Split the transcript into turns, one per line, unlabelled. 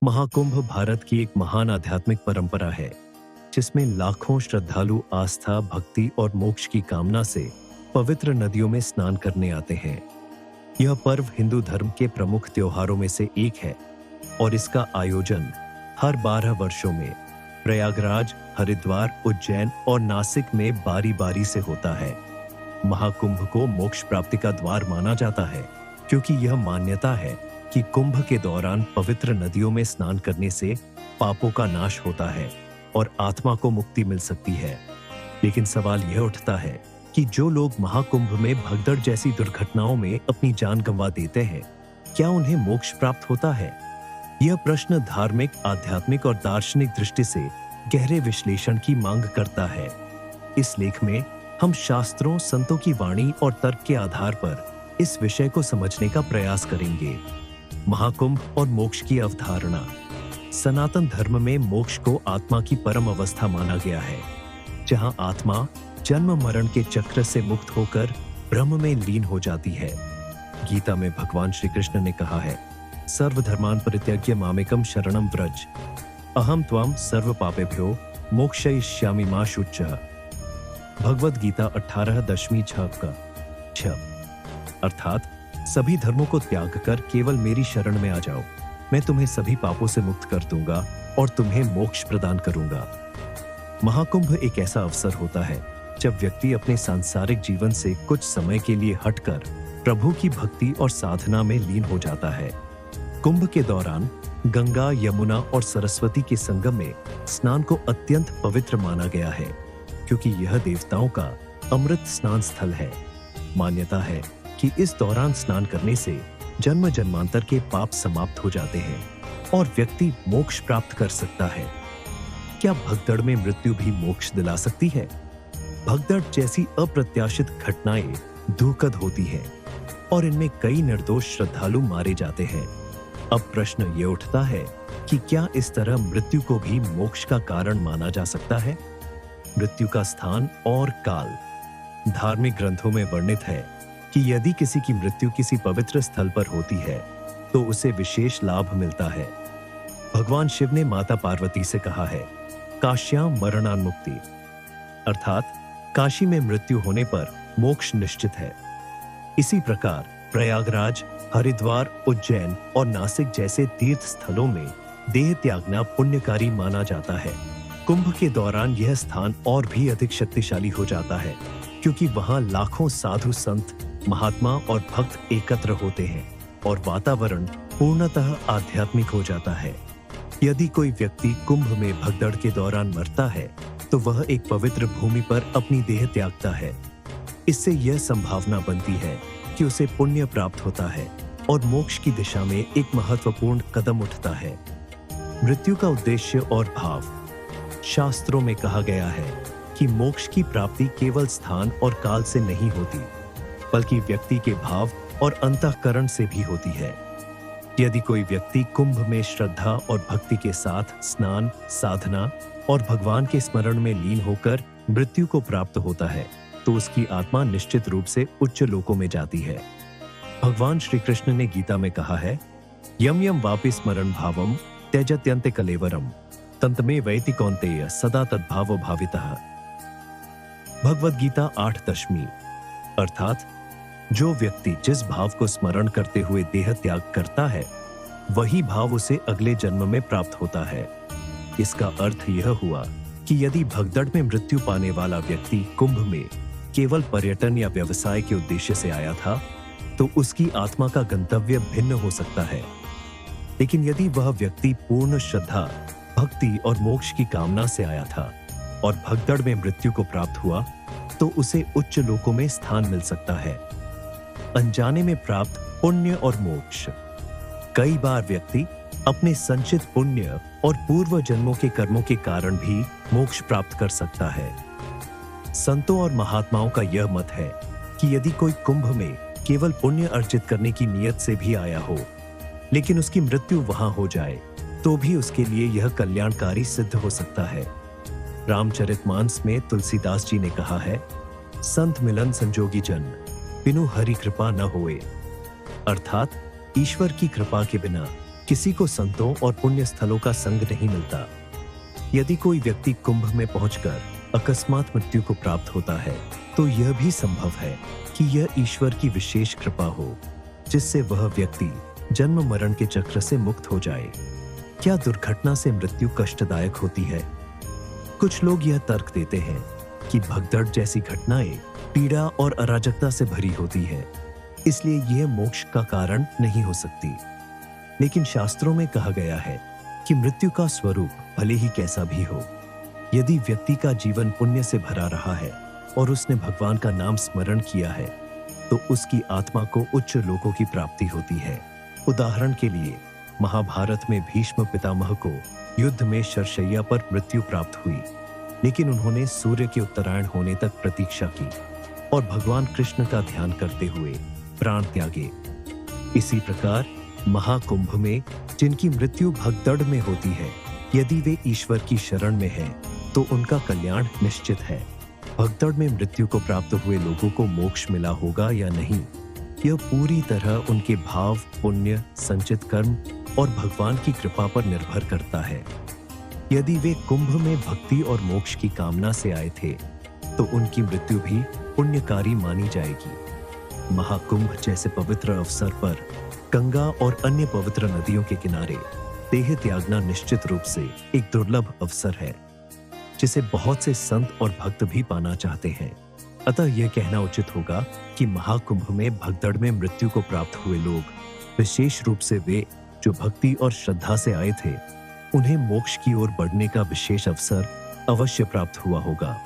महाकुंभ भारत की एक महान आध्यात्मिक परंपरा है जिसमें लाखों श्रद्धालु आस्था, भक्ति और मोक्ष की कामना से पवित्र नदियों में स्नान करने आते हैं। यह पर्व हिंदू धर्म के प्रमुख त्योहारों में से एक है और इसका आयोजन हर 12 वर्षों में प्रयागराज, हरिद्वार, उज्जैन और नासिक में बारी बारी से होता है। महाकुंभ को मोक्ष प्राप्ति का द्वार माना जाता है क्योंकि यह मान्यता है कि कुंभ के दौरान पवित्र नदियों में स्नान करने से पापों का नाश होता है और आत्मा को मुक्ति मिल सकती है। लेकिन सवाल यह उठता है कि जो लोग महाकुंभ में भगदड़ जैसी दुर्घटनाओं में अपनी जान गंवा देते हैं, क्या उन्हें मोक्ष प्राप्त होता है? यह प्रश्न धार्मिक, आध्यात्मिक और दार्शनिक दृष्टि से गहरे विश्लेषण की मांग करता है। इस लेख में हम शास्त्रों, संतों की वाणी और तर्क के आधार पर इस विषय को समझने का प्रयास करेंगे। महाकुंभ और मोक्ष की अवधारणा। सनातन धर्म में मोक्ष को आत्मा की परम अवस्था माना गया है, जहां आत्मा जन्म मरण के चक्र से मुक्त होकर ब्रह्म में लीन हो जाती है। गीता में भगवान श्री कृष्ण ने कहा है, सर्वधर्मान् परित्यज्य मामेकं शरणं व्रज, अहम त्वं सर्व पापेभ्यो मोक्षयिष्यामि मा शुचः। भगवद गीता 18:6 अर्थात सभी धर्मों को त्याग कर केवल मेरी शरण में आ जाओ, मैं तुम्हें सभी पापों से मुक्त कर दूंगा और तुम्हें मोक्ष प्रदान करूंगा। महाकुंभ एक ऐसा अवसर होता है जब व्यक्ति अपने सांसारिक जीवन से कुछ समय के लिए हटकर प्रभु की भक्ति और साधना में लीन हो जाता है। कुंभ के दौरान गंगा, यमुना और सरस्वती के संगम में स्नान को अत्यंत पवित्र माना गया है क्योंकि यह देवताओं का अमृत स्नान स्थल है। मान्यता है कि इस दौरान स्नान करने से जन्म जन्मांतर के पाप समाप्त हो जाते हैं और व्यक्ति मोक्ष प्राप्त कर सकता है। क्या भगदड़ में मृत्यु भी मोक्ष दिला सकती है? भगदड़ जैसी अप्रत्याशित घटनाएं दुखद होती हैं और इनमें कई निर्दोष श्रद्धालु मारे जाते हैं। अब प्रश्न ये उठता है कि क्या इस तरह मृत्यु को भी मोक्ष का कारण माना जा सकता है? मृत्यु का स्थान और काल। धार्मिक ग्रंथों में वर्णित है कि यदि किसी की मृत्यु किसी पवित्र स्थल पर होती है तो उसे विशेष लाभ मिलता है। भगवान शिव ने माता पार्वती से कहा है, काश्याम मरणान्मुक्ति, अर्थात काशी में मृत्यु होने पर मोक्ष निश्चित है। इसी प्रकार प्रयागराज, हरिद्वार, उज्जैन और नासिक जैसे तीर्थ स्थलों में देह त्यागना पुण्यकारी माना जाता है। कुंभ के दौरान यह स्थान और भी अधिक शक्तिशाली हो जाता है क्योंकि वहां लाखों साधु संत, महात्मा और भक्त एकत्र होते हैं और वातावरण पूर्णतः आध्यात्मिक हो जाता है। यदि कोई व्यक्ति कुंभ में भगदड़ के दौरान मरता है तो वह एक पवित्र भूमि पर अपनी देह त्यागता है। इससे यह संभावना बनती है कि उसे पुण्य प्राप्त होता है और मोक्ष की दिशा में एक महत्वपूर्ण कदम उठता है। मृत्यु का उद्देश्य और भाव। शास्त्रों में कहा गया है कि मोक्ष की प्राप्ति केवल स्थान और काल से नहीं होती, बल्कि व्यक्ति के भाव और अंतःकरण से भी होती है। यदि कोई व्यक्ति कुंभ में श्रद्धा और भक्ति के साथ स्नान, साधना और भगवान के स्मरण में लीन होकर मृत्यु को प्राप्त होता है तो उसकी आत्मा निश्चित रूप से उच्च लोकों में जाती है। भगवान श्री कृष्ण ने गीता में कहा है, यम यम वापि स्मरण भावम त्यजत्यन्ते कलेवरम तंतमे वैति कौन्तेय सदा तद्भावो भावितः। भगवद गीता 8:10 अर्थात जो व्यक्ति जिस भाव को स्मरण करते हुए देह त्याग करता है वही भाव उसे अगले जन्म में प्राप्त होता है। इसका अर्थ यह हुआ कि यदि भगदड़ में मृत्यु पाने वाला व्यक्ति कुंभ में केवल पर्यटन या व्यवसाय के उद्देश्य से आया था तो उसकी आत्मा का गंतव्य भिन्न हो सकता है। लेकिन यदि वह व्यक्ति पूर्ण श्रद्धा, भक्ति और मोक्ष की कामना से आया था और भगदड़ में मृत्यु को प्राप्त हुआ तो उसे उच्च लोकों में स्थान मिल सकता है। अनजाने में प्राप्त पुण्य और मोक्ष। कई बार व्यक्ति अपने संचित पुण्य और पूर्व जन्मों के कर्मों के कारण भी मोक्ष प्राप्त कर सकता है। संतों और महात्माओं का यह मत है कि यदि कोई कुंभ में केवल पुण्य अर्जित करने की नियत से भी आया हो लेकिन उसकी मृत्यु वहां हो जाए तो भी उसके लिए यह कल्याणकारी सिद्ध हो सकता है। रामचरितमानस में तुलसीदास जी ने कहा है, संत मिलन संजोगी जन बिनु हरि कृपा न होए, अर्थात ईश्वर की कृपा के बिना किसी को संतों और पुण्य स्थलों का संग नहीं मिलता। यदि कोई व्यक्ति कुंभ में पहुंचकर अकस्मात मृत्यु को प्राप्त होता है तो यह भी संभव है कि यह ईश्वर की विशेष कृपा हो, जिससे वह व्यक्ति जन्म मरण के चक्र से मुक्त हो जाए। क्या दुर्घटना से मृत्यु कष्टदायक होती है? कुछ लोग यह तर्क देते हैं कि भगदड़ जैसी घटनाएं पीड़ा और अराजकता से भरी होती है, इसलिए यह मोक्ष का कारण नहीं हो सकती। लेकिन शास्त्रों में कहा गया है कि मृत्यु का स्वरूप भले ही कैसा भी हो, यदि व्यक्ति का जीवन पुण्य से भरा रहा है और उसने भगवान का नाम स्मरण किया है तो उसकी आत्मा को उच्च लोकों की प्राप्ति होती है। उदाहरण के लिए महाभारत में भीष्म पितामह को युद्ध में शरशैया पर मृत्यु प्राप्त हुई, लेकिन उन्होंने सूर्य के उत्तरायण होने तक प्रतीक्षा की और भगवान कृष्ण का ध्यान करते हुए प्राण त्यागे। इसी प्रकार महाकुंभ में जिनकी मृत्यु भगदड़ में होती है, यदि वे ईश्वर की शरण में हैं, तो उनका कल्याण निश्चित है। भगदड़ में मृत्यु को प्राप्त हुए लोगों को मोक्ष मिला होगा या नहीं, यह पूरी तरह उनके भाव, पुण्य, संचित कर्म और भगवान की कृपा पर निर्भर करता है। यदि वे कुंभ में भक्ति और मोक्ष की कामना से आए थे तो उनकी मृत्यु भी पुण्यकारी मानी जाएगी। महाकुंभ जैसे पवित्र अवसर पर गंगा और अन्य पवित्र नदियों के किनारे देह त्यागना निश्चित रूप से एक दुर्लभ अवसर है, जिसे बहुत से संत और भक्त भी पाना चाहते हैं। अतः यह कहना उचित होगा कि महाकुंभ में भगदड़ में मृत्यु को प्राप्त हुए लोग, विशेष रूप से वे जो भक्ति और श्रद्धा से आए थे, उन्हें मोक्ष की ओर बढ़ने का विशेष अवसर अवश्य प्राप्त हुआ होगा।